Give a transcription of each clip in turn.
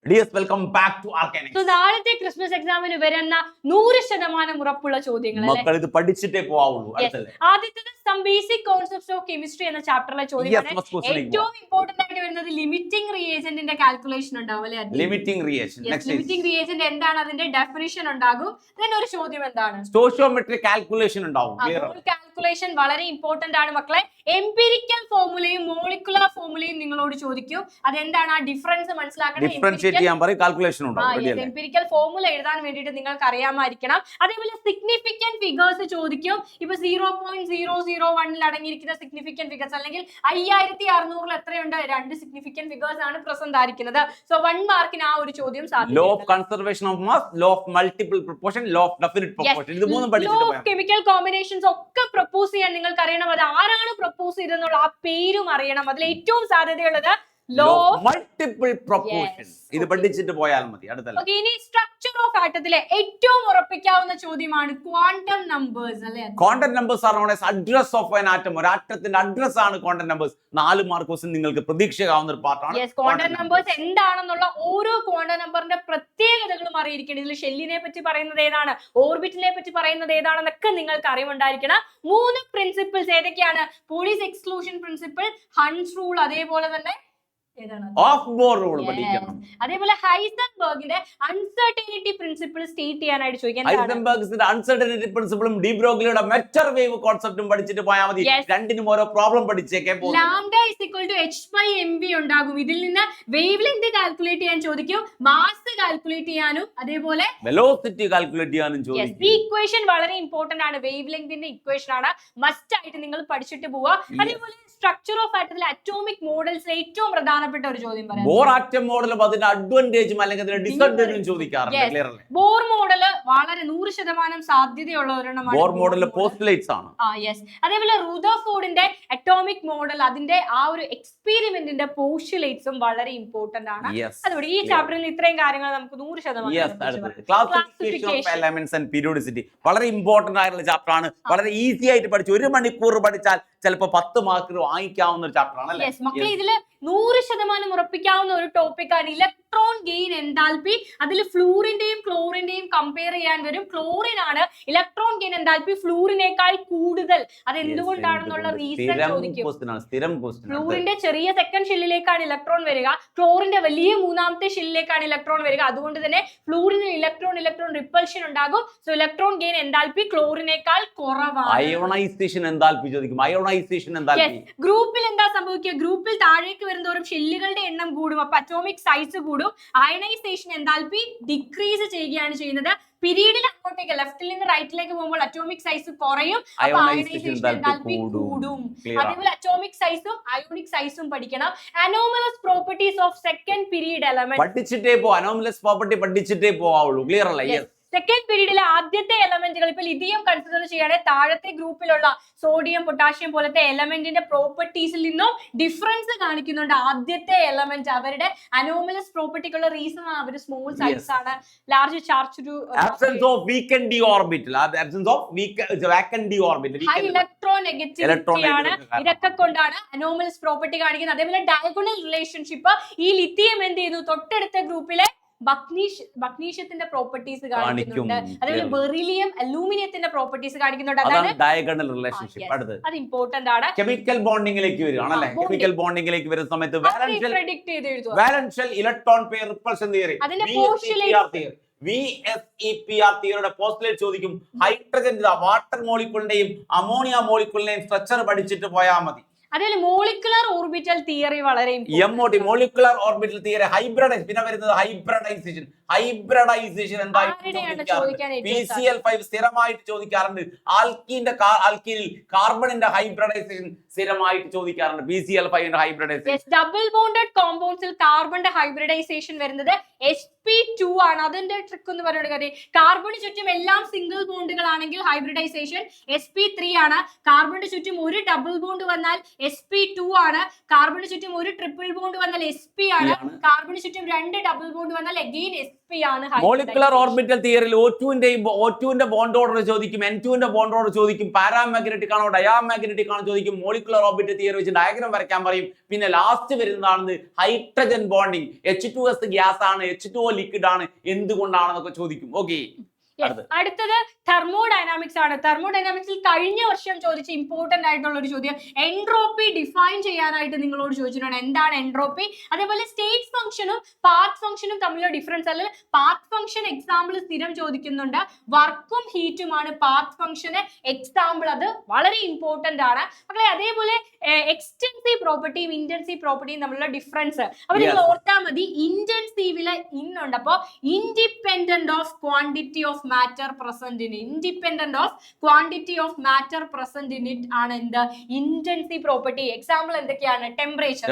Dears, welcome back to Arcanics. So നാളത്തെ Christmas എക്സാമിന് വരുന്ന 100% ഉറപ്പുള്ള ചോദ്യങ്ങൾ മക്കൾ ഇത് പഠിച്ചിട്ടേ പോവുള്ളൂ. ആദ്യത്തേത് some basic concepts of chemistry എന്ന ചാപ്റ്ററിലെ ചോദ്യമാണ്. ഏറ്റവും ഇമ്പോർട്ടന്റ് ആയിട്ട് വരുന്നത് ലിമിറ്റിംഗ് റിയേജന്റിന്റെ കാൽക്കുലേഷൻ ഉണ്ടാവും അല്ലേ? ലിമിറ്റിംഗ് റിയേജന്റ് എന്താണ്, അതിന്റെ ഡെഫിനിഷൻ ഉണ്ടാകും. then ഒരു ചോദ്യം എന്താണ്, സ്റ്റോയിയോമെട്രിക് കാൽക്കുലേഷൻ ഉണ്ടാവും. കാൽക്കുലേഷൻ വളരെ ഇമ്പോർട്ടന്റ് ആണ് മക്കളെ. എംപിരിക്കൽ ഫോർമുലയും മോളിക്കുലർ ഫോർമുലയും നിങ്ങളോട് ചോദിക്കും. അതെന്താണ്, ആ ഡിഫറൻസ് മനസ്സിലാക്കണം. എംപിരിക്കൽ ഫോർമുല എഴുതാൻ വേണ്ടിയിട്ട് നിങ്ങൾക്ക് അറിയാമായിരിക്കണം. അതേപോലെ സിഗ്നിഫിക്കന്റ് ഫിഗേഴ്സ് ചോദിക്കും. ഇപ്പൊ 0.001 അടങ്ങിയിരിക്കുന്ന സിഗ്നിഫിക്കന്റ് ഫിഗേഴ്സ് അല്ലെങ്കിൽ 5600 എത്രയുണ്ട്, 2 സിഗ്നിഫിക്കന്റ് ഫിഗേഴ്സ് ആണ് പ്രസന്റ് ആയിരിക്കുന്നത്. സോ 1 മാർക്കിന് ആ ഒരു ചോദ്യം സാധ്യത. Law of conservation of mass, law of multiple proportion, law of definite proportion, ഇത് മൂന്നും പഠിച്ചിട്ട് പോയാൽ കെമിക്കൽ കോമ്പിനേഷൻസ് ഒക്കെ പ്രൊപ്പോസ് ചെയ്യാൻ നിങ്ങൾക്ക് അറിയണം. അത് ആരാണ് പ്രൊപ്പോസ് ചെയ്തെന്നുള്ള ആ പേരും അറിയണം. അതിൽ ഏറ്റവും സാധ്യതയുള്ളത് ലോ ഓഫ് മൾട്ടിപ്പിൾ പ്രൊപ്പോർഷൻ. ഇത് പഠിച്ചിട്ട് പോയാൽ മതി. അടുത്ത ഇനി സ്ട്രക്ചർ ഓഫ് ആറ്റത്തിലെ ഏറ്റവും ഉറപ്പിക്കാവുന്ന ചോദ്യമാണ് ക്വാണ്ടം നമ്പേഴ്സ് അല്ലേ? Quantum numbers are known as address of an atom. ഒരു ആറ്റത്തിന്റെ അഡ്രസ് ആണ് ക്വാണ്ടം നമ്പേഴ്സ്. 4 മാർക്ക് ക്വസ്റ്റ്യൻ നിങ്ങൾക്ക് പ്രതീക്ഷിക്കാവുന്ന ഒരു പാർട്ടാണ്. ക്വാണ്ടം നമ്പേഴ്സ് എന്താണെന്നുള്ള ഓരോ ക്വാണ്ടം നമ്പറിന്റെ പ്രത്യേകതകളും അറിയിരിക്കണം. ഇതിൽ ഷെല്ലിനെ പറ്റി പറയുന്നത് ഏതാണ്, ഓർബിറ്റിനെ പറ്റി പറയുന്നത് ഏതാണെന്നൊക്കെ നിങ്ങൾക്ക് അറിവുണ്ടായിരിക്കണം. 3 പ്രിൻസിപ്പിൾസ് ഏതൊക്കെയാണ്? Pauli's exclusion principle, Hund's rule, അതേപോലെ തന്നെ അതേപോലെ ഹൈസൻബർഗിന്റെ അൺസർട്ടനിറ്റി പ്രിൻസിപ്പിൾ സ്റ്റേറ്റ് ചെയ്യാനായിട്ട് ചോദിക്കാൻ. ഹൈസൻബർഗിന്റെ അൺസർട്ടനിറ്റി പ്രിൻസിപ്പിളും ഡി ബ്രോഗ്ലിയുടെ മെറ്റർ വേവ് കോൺസെപ്റ്റും പഠിച്ചിട്ട് പോയാൽ മതി. രണ്ടിനും ഓരോ പ്രോബ്ലം പഠിച്ചേക്കാൻ പോകും. ലാംഡ h/mv ഉണ്ടാകും. ഇതിൽ നിന്ന് വേവ് ലെങ്ത് കാൽക്കുലേറ്റ് ചെയ്യാൻ ചോദിക്കും, മാസ് കാൽക്കുലേറ്റ് ചെയ്യാനും അതേപോലെ വെലോസിറ്റി കാൽക്കുലേറ്റ് ചെയ്യാനും ചോദിക്കും. ഈ ഇക്വേഷൻ വളരെ ഇമ്പോർട്ടന്റ് ആണ്. വേവ് ലെങ്തിന്റെ ഇക്വേഷൻ ആണ്, മസ്റ്റ് ആയിട്ട് നിങ്ങൾ പഠിച്ചിട്ട് പോവുക. അതേപോലെ സ്ട്രക്ചർ ഓഫ് ആറ്റത്തിലെ അറ്റോമിക് മോഡൽസ് ഏറ്റവും പ്രധാനപ്പെട്ട ഒരു ചോദ്യം പറയാം. ബോർ ആറ്റം മോഡലും അതിന്റെ അഡ്വാൻറ്റേജും അല്ലെങ്കിൽ അതിന്റെ ഡിസഡ്വാൻറ്റേജും ചോദിക്കാറുണ്ട്. ബോർ മോഡൽ വളരെ 100% സാധ്യതയുള്ള ഒരെണ്ണമാണ്. ബോർ മോഡൽ പോസ്റ്റുലേറ്റ്സ് ആണ്. അതേപോലെ റുദർഫോർഡിന്റെ അറ്റോമിക് മോഡൽ, അതിന്റെ ആ ഒരു എക്സ്പെരിമെന്റിന്റെ പോസ്റ്റുലേറ്റ്സും വളരെ ഇമ്പോർട്ടന്റ് ആണ്. അതുകൊണ്ട് ഈ ചാപ്റ്ററിൽ ഇത്രയും കാര്യങ്ങൾ നമുക്ക് 100% classification of elements and periodicity വളരെ ഇമ്പോർട്ടന്റ് ആയിട്ടുള്ള ചാപ്റ്റർ ആണ്. വളരെ ഈസി ആയിട്ട് പഠിച്ചു 1 മണിക്കൂർ പഠിച്ചാൽ ചിലപ്പോൾ 10 മാർക്ക് വാങ്ങിക്കാവുന്ന ഒരു ചാപ്റ്റർ ആണ്. മക്കളെ ഇതില് 100% ഉറപ്പിക്കാവുന്ന ഒരു ടോപ്പിക്കാണ് ഇലക്ട്രോൺ ഗെയിൻ എൻതാൽപ്പി. അതിൽ ഫ്ലൂറിന്റെയും ക്ലോറിന്റെയും കമ്പയർ ചെയ്യാൻ വരും. ക്ലോറിൻ ആണ് ഇലക്ട്രോൺ ഗെയിൻ എൻതാൽപ്പി ഫ്ലൂറിനേക്കാൾ കൂടുതൽ. അത് എന്തുകൊണ്ടാണെന്നുള്ള റീസൺ ചോദിക്കും. ഫ്ലൂറിന്റെ ചെറിയ സെക്കൻഡ് ഷെല്ലിലേക്കാണ് ഇലക്ട്രോൺ വരിക, ക്ലോറിന്റെ വലിയ 3ാമത്തെ ഷെല്ലിലേക്കാണ് ഇലക്ട്രോൺ വരിക. അതുകൊണ്ട് തന്നെ ഫ്ലൂറിന് ഇലക്ട്രോൺ റിപ്പൽഷൻ ഉണ്ടാകും. സോ ഇലക്ട്രോൺ ഗെയിൻ എൻതാൽപ്പി ക്ലോറിനേക്കാൾ കുറവാണ്. അയോണൈസേഷൻ എൻതാൽപ്പി ചോദിക്കും. അയോണൈസേഷൻ എൻതാൽപ്പി ഗ്രൂപ്പിൽ എന്താ സംഭവിക്കുക? ഗ്രൂപ്പിൽ താഴേക്ക് വരുന്നതോറും ഷെല്ലുകളുടെ എണ്ണം കൂടും, അപ്പൊ അറ്റോമിക് സൈസ് കൂടും. അയണൈസേഷൻ എൻതാൽപ്പി ഡിക്രീസ് ചെയ്യുകയാണ് ചെയ്യുന്നത്. പീരീഡിൽ അങ്ങോട്ടേക്ക് ലെഫ്റ്റിൽ നിന്ന് റൈറ്റിലേക്ക് പോകുമ്പോൾ അറ്റോമിക് സൈസ് കുറയും, അപ്പൊ അയണൈസേഷൻ എൻതാൽപ്പി കൂടും. അതേപോലെ അറ്റോമിക് സൈസും അയോണിക് സൈസും പഠിക്കണം. Anomalous properties of second period element പഠിച്ചിട്ടേ പോ. അനോമലസ് പ്രോപ്പർട്ടി പഠിച്ചിട്ടേ പോവുള്ളൂ. ക്ലിയർ അല്ലേ? സെക്കൻഡ് പീരീഡിലെ ആദ്യത്തെ എലമെന്റുകൾ ഇപ്പൊ ലിഥിയം കൺസിഡർ ചെയ്യുകയാണെങ്കിൽ താഴത്തെ ഗ്രൂപ്പിലുള്ള സോഡിയം പൊട്ടാഷ്യം പോലത്തെ എലമെന്റിന്റെ പ്രോപ്പർട്ടീസിൽ നിന്നും ഡിഫറൻസ് കാണിക്കുന്നുണ്ട്. ആദ്യത്തെ എലമെന്റ് അവരുടെ അനോമലസ് പ്രോപ്പർട്ടിക്കുള്ള റീസൺ ആണ് അവർ സ്മോൾ സൈസ് ആണ്, large charge to absence of weakened d orbital, absence of vacant d orbital, high electronegativity ആണ്. ഇതൊക്കെ കൊണ്ടാണ് അനോമലസ് പ്രോപ്പർട്ടി കാണിക്കുന്നത്. അതേപോലെ ഡയഗണൽ റിലേഷൻഷിപ്പ് ഈ ലിഥിയം എന്ത് ചെയ്യുന്നു, തൊട്ടടുത്ത ഗ്രൂപ്പിലെ മഗ്നീഷ്യത്തിന്റെ പ്രോപ്പർട്ടീസ് കാണിക്കുന്നുണ്ട്. അതേപോലെ ബെറിലിയം അലൂമിനിയത്തിന്റെ പ്രോപ്പർട്ടീസ് കാണിക്കുന്നുണ്ട്. അതാണ് ഡയഗണൽ റിലേഷൻഷിപ്പ്. അടുത്ത് അത് ഇമ്പോർട്ടന്റ് ആണ്. കെമിക്കൽ ബോണ്ടിങ്ങിലേക്ക് വരികയാണല്ലേ? കെമിക്കൽ ബോണ്ടിങ്ങിലേക്ക് വരുന്ന സമയത്ത് valence shell electron pair repulsion theory, VSEPR തിയറിയുടെ പോസ്റ്റുലേറ്റ് ചോദിക്കും. ഹൈഡ്രജൻ വാട്ടർ മോളിക്യൂളിന്റെയും അമോണിയ മോളിക്യൂളിന്റെയും സ്ട്രക്ചർ പഠിച്ചിട്ട് പോയാൽ മതി. അതേപോലെ മോളിക്കുലർ ഓർബിറ്റൽ തിയറി വളരെ MOT molecular orbital theory. Hybridise പിന്നെ വരുന്നത് ഹൈബ്രിഡൈസേഷൻ. ഹൈബ്രിഡൈസേഷൻ എന്തായിട്ട് PCl5 സ്ഥിരമായിട്ട് ചോദിക്കാറുണ്ട്. ആൽക്കീനിൽ കാർബണിന്റെ ഹൈബ്രിഡൈസേഷൻ സ്ഥിരമായിട്ട് ചോദിക്കാറുണ്ട്. PCl5 hybridisation. ഡബിൾ ബോണ്ടഡ് കോമ്പൗണ്ട്സിൽ കാർബണിന്റെ ഹൈബ്രിഡൈസേഷൻ വരുന്നത് sp2 ആണ്. അതിന്റെ ട്രിക്ക് എന്ന് പറയുന്നത് കാര്യം, കാർബണിന് ചുറ്റും എല്ലാം സിംഗിൾ ബോണ്ടുകളാണെങ്കിൽ ഹൈബ്രിഡൈസേഷൻ sp3 ആണ്. കാർബണിന് ചുറ്റും ഒരു ഡബിൾ ബോണ്ട് വന്നാൽ sp2 ആണ്. കാർബണിന് ചുറ്റും ഒരു ട്രിപ്പിൾ ബോണ്ട് വന്നാൽ sp ആണ്. കാർബണിന് ചുറ്റും 2 ഡബിൾ ബോണ്ട് വന്നാൽ അഗെയിൻ sp ആണ് മോളിക്കുലർ ഓർബിറ്റൽ തിയറിയിൽ O2ന്റെ ബോണ്ട് ഓർഡർ ചോദിക്കും, N2ന്റെ ബോണ്ട് ഓർഡർ ചോദിക്കും, പാരാമാഗ്നറ്റിക് ആണോ ഡയാമാഗ്നറ്റിക് ആണോ ചോദിക്കും, മോളിക്കുലർ ഓർബിറ്റൽ തിയറി വെച്ച് ഡയഗ്രാം വരയ്ക്കാൻ പറയും. പിന്നെ ലാസ്റ്റ് വരുന്നതാണ് ഹൈഡ്രജൻ ബോണ്ടിങ്. H2S ഗ്യാസ് ആണ്, H2O ലിക്വിഡ് ആണ്, എന്തുകൊണ്ടാണെന്നൊക്കെ ചോദിക്കും. ഓക്കെ, അടുത്തത് തെർമോഡൈനാമിക്സ് ആണ്. തെർമോഡൈനാമിക്സിൽ കഴിഞ്ഞ വർഷം ചോദിച്ച ഇമ്പോർട്ടന്റ് ആയിട്ടുള്ള ഒരു ചോദ്യം എൻട്രോപ്പി ഡിഫൈൻ ചെയ്യാനായിട്ട് നിങ്ങളോട് ചോദിച്ചിട്ടുണ്ട്. എന്താണ് എൻട്രോപ്പി? അതേപോലെ സ്റ്റേറ്റ് ഫംഗ്ഷനും പാത്ത് ഫംഗ്ഷനും തമ്മിലുള്ള ഡിഫറൻസ്. അല്ലെങ്കിൽ പാത്ത് ഫംഗ്ഷൻ എക്സാമ്പിൾ സ്ഥിരം ചോദിക്കുന്നുണ്ട്. വർക്കും ഹീറ്റുമാണ് പാത്ത് ഫംഗ്ഷന് എക്സാമ്പിൾ. അത് വളരെ ഇമ്പോർട്ടന്റ് ആണ് മക്കളെ. അതേപോലെ എക്സ്റ്റൻസീവ് പ്രോപ്പർട്ടിയും ഇന്റൻസീവ് പ്രോപ്പർട്ടിയും തമ്മിലുള്ള ഡിഫറൻസ് അപ്പൊ നിങ്ങൾ ഓർത്താൽ മതി. ഇന്റൻസീവില് ഇന്നുണ്ട്. അപ്പോ independent of quantity of matter present in independent of quantity of matter present in it ആണ് എന്ത് ഇന്റൻസീവ് പ്രോപ്പർട്ടി. എക്സാമ്പിൾ എന്തൊക്കെയാണ്? ടെമ്പറേച്ചർ.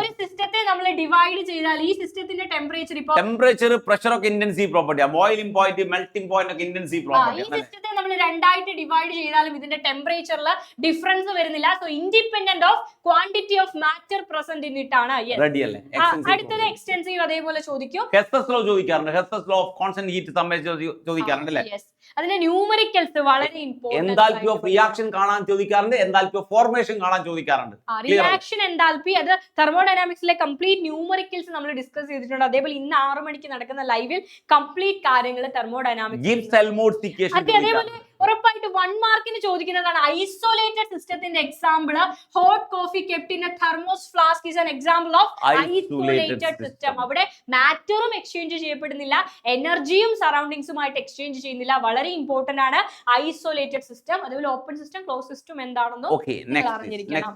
ഒരു സിസ്റ്റത്തെ നമ്മൾ ഡിവൈഡ് ചെയ്താൽ ഈ സിസ്റ്റത്തിന്റെ ടെമ്പറേച്ചർ ഇപ്പോൾ ടെമ്പറേച്ചർ പ്രഷർ ഒക്കെ ഇന്റൻസീവ് പ്രോപ്പർട്ടിയാണ്. ബോയിലിംഗ് പോയിന്റ് മെൽറ്റിംഗ് പോയിന്റ് ഒക്കെ ഇന്റൻസീവ് പ്രോപ്പർട്ടി. ഈ സിസ്റ്റത്തെ നമ്മൾ രണ്ടായിട്ട് ഡിവൈഡ് ചെയ്താലും ഇതിന്റെ ടെമ്പറേച്ചറിൽ ഡിഫറൻസ് വരുന്നില്ല. So independent of quantity of matter present in it ആണ്. അടുത്തത് എക്സ്റ്റൻസീവ്. അതേപോലെ ചോദിക്കും ഹെസ്സസ് ലോ ചോദിക്കാറുണ്ട്. ഹെസ്സസ് ലോ ഓഫ് കോൺസ്റ്റന്റ് ഹീറ്റ് സംബന്ധിച്ച് ചോദിക്കാറുണ്ട് അല്ലേ? അതിന്റെ ന്യൂമറിക്കൽസ് വളരെ ഇമ്പോർട്ടന്റ്. എൻതാൽപി ഓഫ് റിയാക്ഷൻ കാണാൻ ചോദിക്കാറുണ്ട്, എൻതാൽപി ഓഫ് ഫോർമേഷൻ കാണാൻ ചോദിക്കാറുണ്ട്. റിയാക്ഷൻ എൻതാൽപി അത് തെർമോഡൈനാമിക്സിലെ കംപ്ലീറ്റ് ന്യൂമറിക്കൽസ് നമ്മൾ ഡിസ്കസ് ചെയ്തിട്ടുണ്ട്. അതേപോലെ ഇന്ന് 6 മണിക്ക് നടക്കുന്ന ലൈവിൽ കംപ്ലീറ്റ് കാര്യങ്ങൾ തെർമോഡൈനാമിക്സ്. അതേപോലെ ഉറപ്പായിട്ട് 1 മാർക്കിന് ചോദിക്കുന്നതാണ് ഐസൊലേറ്റഡ് സിസ്റ്റത്തിന്റെ example. Hot coffee kept in A thermos flask is an example of isolated system. അവിടെ മാറ്ററും എക്സ്ചേഞ്ച് ചെയ്യപ്പെടുന്നില്ല, എനർജിയും സറൗണ്ടിങ്സുമായിട്ട് എക്സ്ചേഞ്ച് ചെയ്യുന്നില്ല. വളരെ ഇമ്പോർട്ടന്റ് ആണ് ഐസൊലേറ്റഡ് സിസ്റ്റം. അതുപോലെ ഓപ്പൺ സിസ്റ്റം, ക്ലോസ് സിസ്റ്റം എന്താണെന്നും അറിഞ്ഞിരിക്കണം.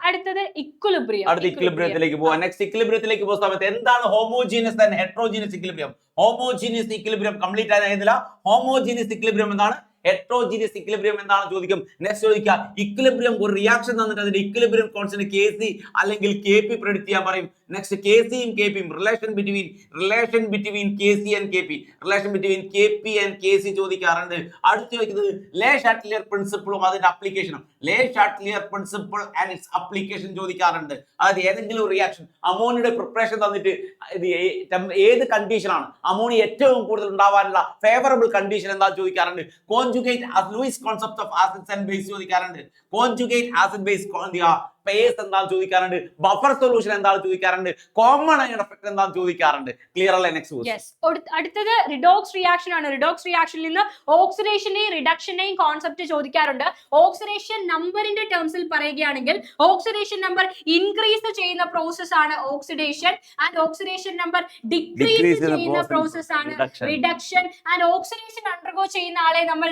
അടുത്തത് ഇക്വിലിബ്രിയം. ഇക്വിലിബ്രിയത്തിലേക്ക് പോവാം. നെക്സ്റ്റ് ഇക്വിലിബ്രിയത്തിലേക്ക് പോകുന്ന സമയത്ത് എന്താണ് homogeneous and heterogeneous equilibrium? Homogeneous equilibrium complete ആയിരുന്നില്ല. ഹോമോജീനിയസ് ഇക്വിലിബ്രിയം എന്താണ്? ഹെറ്ററോജീനിയസ് ഇക്വിലിബ്രിയം എന്താണ് ചോദിക്കും. നെക്സ്റ്റ് ചോദിക്കുക ഇക്വിലിബ്രിയം ഒരു റിയാക്ഷൻ തന്നിട്ട് അതിന്റെ ഇക്വിലിബ്രിയം കോൺസ്റ്റന്റ് Kc അല്ലെങ്കിൽ Kp പ്രെഡിക്റ്റ് ചെയ്യാൻ പറയും. നെക്സ്റ്റ് Kcയും Kpയും relation between Kc and Kp, relation between Kp and Kc ചോദിക്കാറുണ്ട്. അടുത്ത് ചോദിക്കുന്നത് ലേ ഷാറ്റ്ലിയർ പ്രിൻസിപ്പിളും അതിന്റെ അപ്ലിക്കേഷനും. Le Chatelier principle and its application ചോദിക്കാറുണ്ട്. അതായത് ഏതെങ്കിലും റിയാക്ഷൻ അമോണിയുടെ പ്രിപ്പറേഷൻ തന്നിട്ട് ഏത് കണ്ടീഷനാണ് അമോണിയ ഏറ്റവും കൂടുതൽ ഉണ്ടാവാനുള്ള ഫേവറബിൾ കണ്ടീഷൻ എന്താ ചോദിക്കാറുണ്ട്. Conjugate Luis concept of acids and base ചോദിക്കാറുണ്ട്. കോൺജുഗേറ്റ് ആസിഡ് ബേസ് പേസ് എന്താണെന്ന് ചോദിക്കാറുണ്ട്. ബഫർ സൊല്യൂഷൻ എന്താണെന്ന് ചോദിക്കാറുണ്ട്. കോമൺ അയൺ എഫക്ട് എന്താണെന്ന് ചോദിക്കാറുണ്ട്. ക്ലിയർ അല്ലേ? അടുത്തത് റിഡോക്സ് റിയാക്ഷൻ ആണ്. റിഡോക്സ് റിയാക്ഷനിൽ നിന്ന് ഓക്സിഡേഷന്റെയും റിഡക്ഷന്റെയും കോൺസെപ്റ്റ് ചോദിക്കാറുണ്ട്. ഓക്സിഡേഷൻ നമ്പറിന്റെ ടേംസിൽ പറയുകയാണെങ്കിൽ ഓക്സിഡേഷൻ നമ്പർ ഇൻക്രീസ് ചെയ്യുന്ന പ്രോസസ് ആണ് oxidation, and oxidation number decrease ചെയ്യുന്ന പ്രോസസ് ആണ് റിഡക്ഷൻ. ആൻഡ് ഓക്സിഡേഷൻ അണ്ടർഗോ ചെയ്യുന്ന ആളെ നമ്മൾ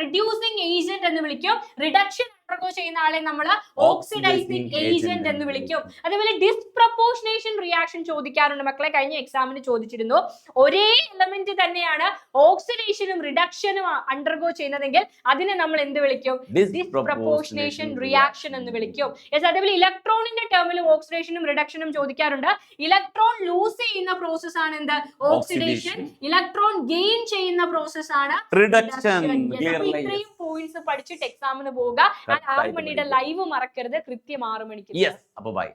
റിഡ്യൂസിംഗ് ഏജന്റ് എന്ന് വിളിക്കും. റിഡക്ഷൻ അണ്ടർഗോ ചെയ്യുന്ന ആളെ നമ്മൾ ഓക്സിഡൈസിംഗ് ഏജന്റ് എന്ന് വിളിക്കും. അതേപോലെ ഡിസ്പ്രപ്പോർഷനേഷൻ റിയാക്ഷൻ ചോദിക്കാറുണ്ട് മക്കളെ. കഴിഞ്ഞ എക്സാമിന് ചോദിച്ചിരുന്നു. ഒരേ എലമെന്റ് തന്നെയാണ് ഓക്സിഡേഷനും റിഡക്ഷനും അണ്ടർഗോ ചെയ്യുന്നതെങ്കിൽ അതിനെ നമ്മൾ എന്ത് വിളിക്കും? ഡിസ്പ്രപ്പോർഷനേഷൻ റിയാക്ഷൻ എന്ന് വിളിക്കും. അതേപോലെ ഇലക്ട്രോണിന്റെ ടേമിലും ഓക്സിഡേഷനും റിഡക്ഷനും ചോദിക്കാറുണ്ട്. ഇലക്ട്രോൺ ലൂസ് ചെയ്യുന്ന പ്രോസസ് ആണ് എന്ത്? ഓക്സിഡേഷൻ. ഇലക്ട്രോൺ ഗെയിൻ ചെയ്യുന്ന പ്രോസസ് ആണ് റിഡക്ഷൻ. ഇത്രയും പോയിന്റ്സ് പഠിച്ചിട്ട് എക്സാമിന് പോവുക. 6 മണിയുടെ ലൈവ് മറക്കരുത്. കൃത്യം 6 മണിക്ക്. അപ്പോൾ ബൈ.